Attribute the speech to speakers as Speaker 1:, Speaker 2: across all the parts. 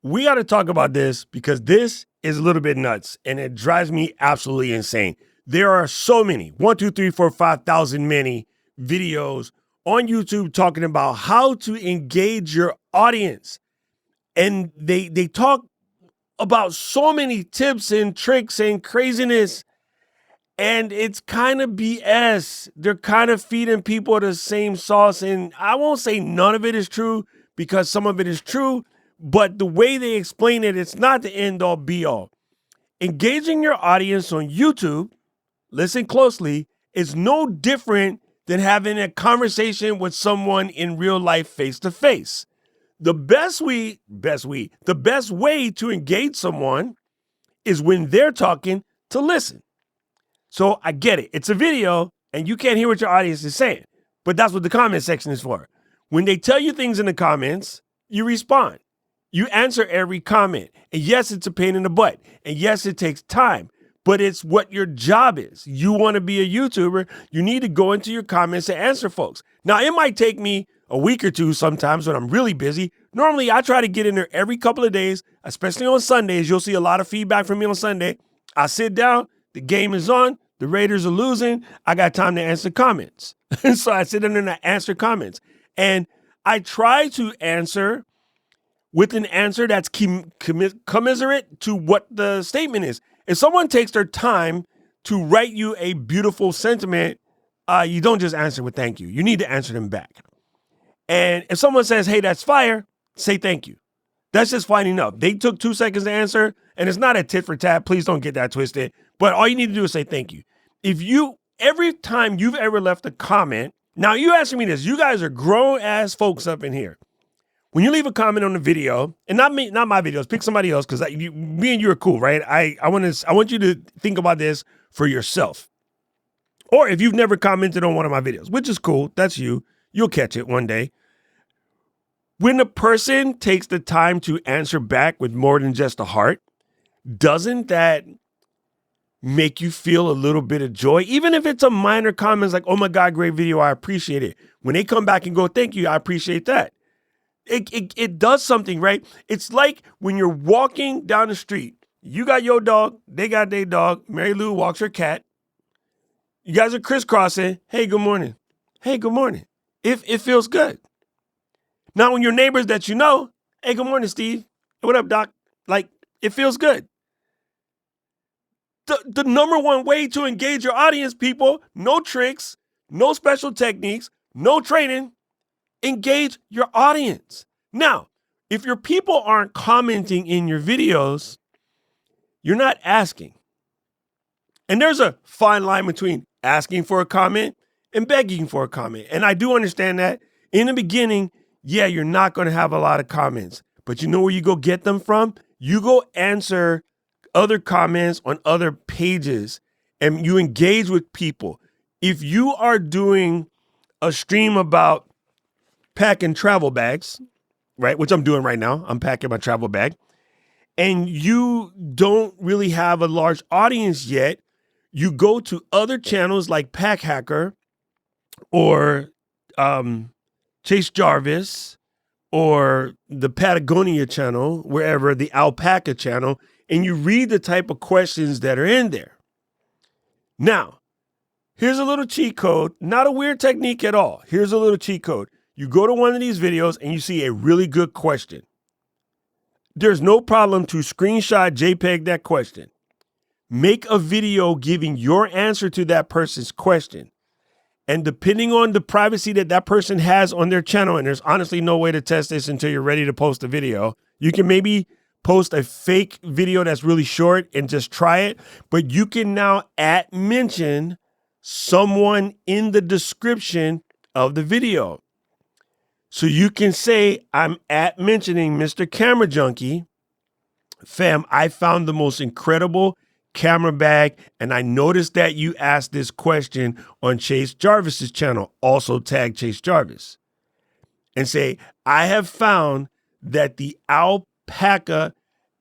Speaker 1: We got to talk about this because this is a little bit nuts and it drives me absolutely insane. There are so many, 1, 2, 3, 4, 5,000 many videos on YouTube talking about how to engage your audience. And they talk about so many tips and tricks and craziness. And it's kind of BS. They're kind of feeding people the same sauce. And I won't say none of it is true because some of it is true. But the way they explain it, it's not the end all be all. Engaging your audience on YouTube, listen closely, is no different than having a conversation with someone in real life face to face. The best way to engage someone is when they're talking to listen. So I get it. It's a video and you can't hear what your audience is saying, but that's what the comment section is for. When they tell you things in the comments, you respond. You answer every comment. And yes, it's a pain in the butt. And yes, it takes time, but it's what your job is. You want to be a YouTuber, you need to go into your comments and answer folks. Now, it might take me a week or two sometimes when I'm really busy. Normally, I try to get in there every couple of days, especially on Sundays. You'll see a lot of feedback from me on Sunday. I sit down, the game is on, the Raiders are losing, I got time to answer comments. So I sit in there and I answer comments. And I try to answer with an answer that's commiserate to what the statement is. If someone takes their time to write you a beautiful sentiment, you don't just answer with thank you. You need to answer them back. And if someone says, hey, that's fire, say thank you. That's just fine enough. They took 2 seconds to answer, and it's not a tit for tat. Please don't get that twisted. But all you need to do is say thank you. Every time you've ever left a comment, now you asking me this, you guys are grown ass folks up in here. When you leave a comment on the video, and not my videos, pick somebody else because me and you are cool, right? I want you to think about this for yourself. Or if you've never commented on one of my videos, which is cool, that's you. You'll catch it one day. When a person takes the time to answer back with more than just a heart, doesn't that make you feel a little bit of joy? Even if it's a minor comment like, oh my God, great video, I appreciate it. When they come back and go, thank you, I appreciate that. It does something, right? It's like when you're walking down the street, you got your dog, they got their dog, Mary Lou walks her cat. You guys are crisscrossing. Hey, good morning. Hey, good morning. It feels good. Now, when your neighbors that you know, hey, good morning, Steve. What up, Doc? Like, it feels good. The number one way to engage your audience, people, no tricks, no special techniques, no training, engage your audience. Now, if your people aren't commenting in your videos, you're not asking. And there's a fine line between asking for a comment and begging for a comment. And I do understand that in the beginning, yeah, you're not going to have a lot of comments, but you know where you go get them from? You go answer other comments on other pages and you engage with people. If you are doing a stream about packing travel bags, right, which I'm doing right now, I'm packing my travel bag, and you don't really have a large audience yet, you go to other channels like Pack Hacker or Chase Jarvis or the Patagonia channel, wherever, the Alpaca channel, and you read the type of questions that are in there. Now, here's a little cheat code, not a weird technique at all. Here's a little cheat code. You go to one of these videos and you see a really good question. There's no problem to screenshot JPEG that question. Make a video giving your answer to that person's question. And depending on the privacy that that person has on their channel, and there's honestly no way to test this until you're ready to post a video, you can maybe post a fake video that's really short and just try it. But you can now mention someone in the description of the video. So you can say, I'm mentioning Mr. Camera Junkie. Fam, I found the most incredible camera bag, and I noticed that you asked this question on Chase Jarvis's channel. Also tag Chase Jarvis. And say, I have found that the Alpaca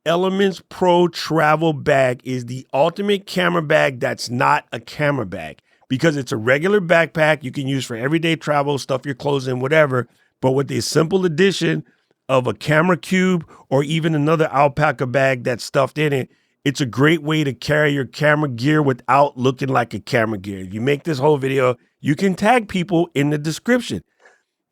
Speaker 1: Elements Pro travel bag is the ultimate camera bag that's not a camera bag. Because it's a regular backpack you can use for everyday travel, stuff your clothes in, whatever. But with the simple addition of a camera cube or even another alpaca bag that's stuffed in it, it's a great way to carry your camera gear without looking like a camera gear. If you make this whole video, you can tag people in the description.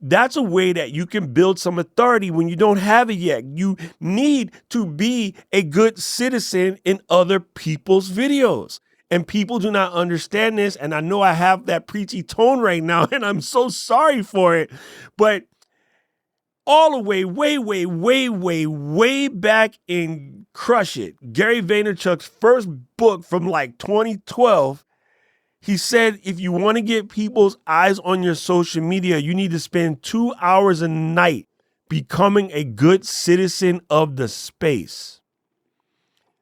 Speaker 1: That's a way that you can build some authority when you don't have it yet. You need to be a good citizen in other people's videos. And people do not understand this. And I know I have that preachy tone right now, and I'm so sorry for it. But all the way, way back in Crush It, Gary Vaynerchuk's first book from like 2012, he said, if you want to get people's eyes on your social media, you need to spend 2 hours a night becoming a good citizen of the space.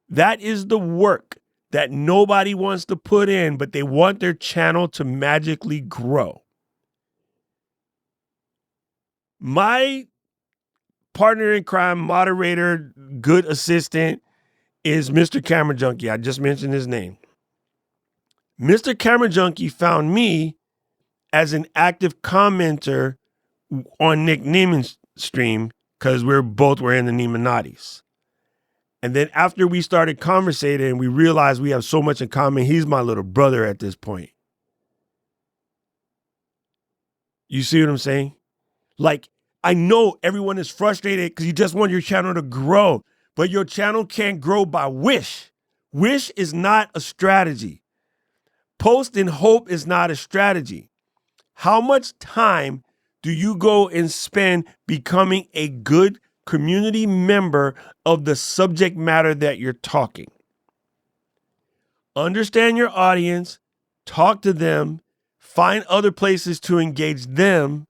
Speaker 1: That is the work that nobody wants to put in, but they want their channel to magically grow. My partner in crime, moderator, good assistant is Mr. Camera Junkie. I just mentioned his name. Mr. Camera Junkie found me as an active commenter on Nick Neiman's stream because we're in the Neimanadis. And then after we started conversating, we realized we have so much in common. He's my little brother at this point. You see what I'm saying? Like, I know everyone is frustrated because you just want your channel to grow, but your channel can't grow by wish. Wish is not a strategy. Post and hope is not a strategy. How much time do you go and spend becoming a good community member of the subject matter that you're talking? Understand your audience, talk to them, find other places to engage them,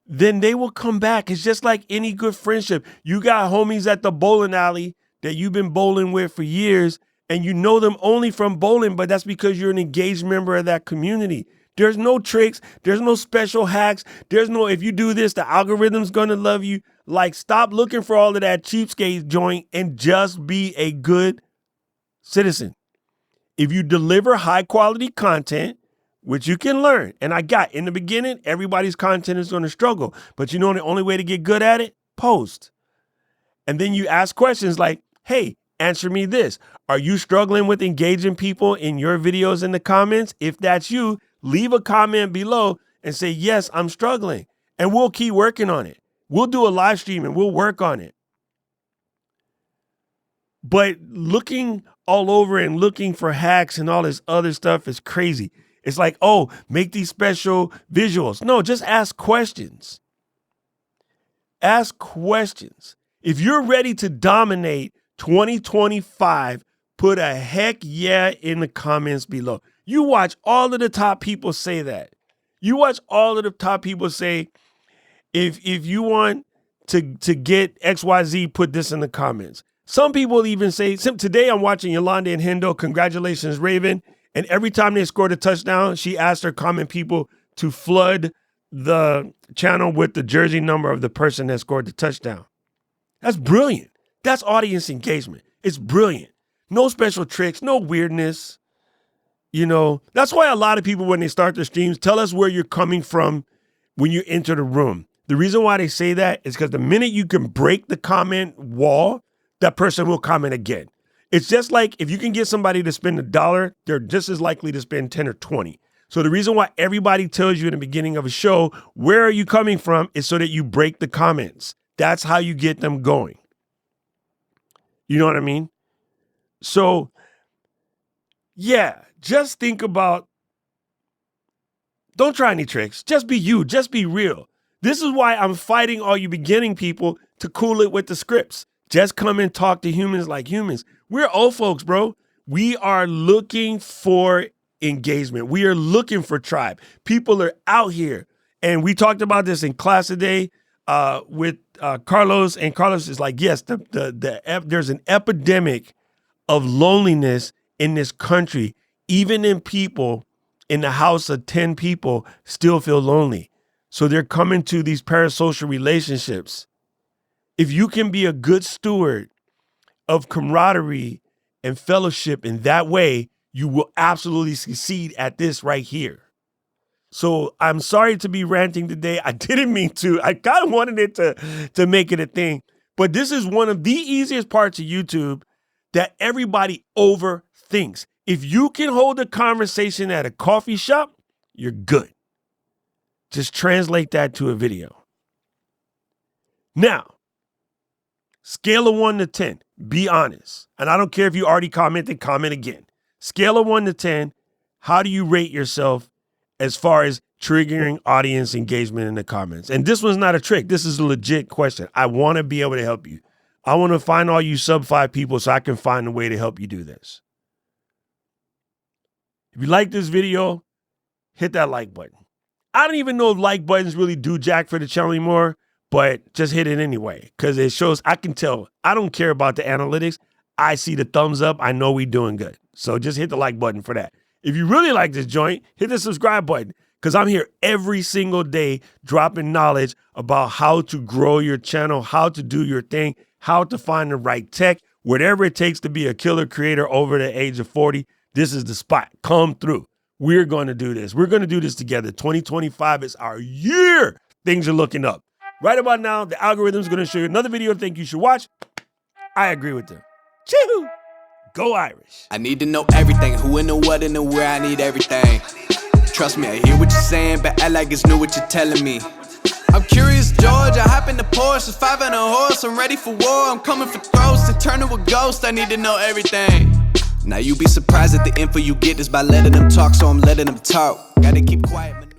Speaker 1: then they will come back. It's just like any good friendship. You got homies at the bowling alley that you've been bowling with for years, and you know them only from bowling, but that's because you're an engaged member of that community. There's no tricks. There's no special hacks. There's no, if you do this, the algorithm's going to love you. Like, stop looking for all of that cheapskate joint and just be a good citizen. If you deliver high quality content, which you can learn, and I got in the beginning, everybody's content is going to struggle, but you know the only way to get good at it? Post. And then you ask questions like, hey, answer me this. Are you struggling with engaging people in your videos in the comments? If that's you, leave a comment below and say, yes, I'm struggling. And we'll keep working on it. We'll do a live stream and we'll work on it. But looking all over and looking for hacks and all this other stuff is crazy. It's like, oh, make these special visuals. No, just ask questions. Ask questions. If you're ready to dominate 2025, put a heck yeah in the comments below. You watch all of the top people say that. You watch all of the top people say, if you want to get XYZ, put this in the comments. Some people even say, today I'm watching Yolanda and Hendo, congratulations, Raven. And every time they scored a touchdown, she asked her comment people to flood the channel with the jersey number of the person that scored the touchdown. That's brilliant. That's audience engagement. It's brilliant. No special tricks, no weirdness. You know, that's why a lot of people, when they start their streams, tell us where you're coming from when you enter the room. The reason why they say that is because the minute you can break the comment wall, that person will comment again. It's just like if you can get somebody to spend $1, they're just as likely to spend 10 or 20. So the reason why everybody tells you in the beginning of a show, where are you coming from, is so that you break the comments. That's how you get them going. You know what I mean? So, yeah, just think about, don't try any tricks. Just be you. Just be real. This is why I'm fighting all you beginning people to cool it with the scripts. Just come and talk to humans like humans. We're old folks, bro. We are looking for engagement. We are looking for tribe. People are out here. And we talked about this in class today with Carlos. And Carlos is like, yes, there's an epidemic of loneliness in this country. Even in people in the house of 10 people still feel lonely. So they're coming to these parasocial relationships. If you can be a good steward of camaraderie and fellowship in that way, you will absolutely succeed at this right here. So I'm sorry to be ranting today. I didn't mean to. I kind of wanted it to make it a thing. But this is one of the easiest parts of YouTube that everybody overthinks. If you can hold a conversation at a coffee shop, you're good. Just translate that to a video. Now, scale of 1 to 10, be honest. And I don't care if you already commented, comment again. Scale of 1 to 10, how do you rate yourself as far as triggering audience engagement in the comments? And this one's not a trick. This is a legit question. I want to be able to help you. I want to find all you sub 5 people so I can find a way to help you do this. If you like this video, hit that like button. I don't even know if like buttons really do jack for the channel anymore, but just hit it anyway because it shows I can tell. I don't care about the analytics. I see the thumbs up. I know we're doing good. So just hit the like button for that. If you really like this joint, hit the subscribe button because I'm here every single day dropping knowledge about how to grow your channel, how to do your thing, how to find the right tech, whatever it takes to be a killer creator over the age of 40. This is the spot. Come through. We're going to do this. We're going to do this together. 2025 is our year. Things are looking up. Right about now, the algorithm is going to show you another video I think you should watch. I agree with them. Choo! Go Irish.
Speaker 2: I need to know everything. Who and the what and the where. I need everything. Trust me, I hear what you're saying, but act like it's new what you're telling me. I'm curious, George. I hop in the Porsche. It's 5 and a horse. I'm ready for war. I'm coming for throats to turn to a ghost. I need to know everything. Now you be surprised at the info you get is by letting them talk, so I'm letting them talk. Gotta keep quiet.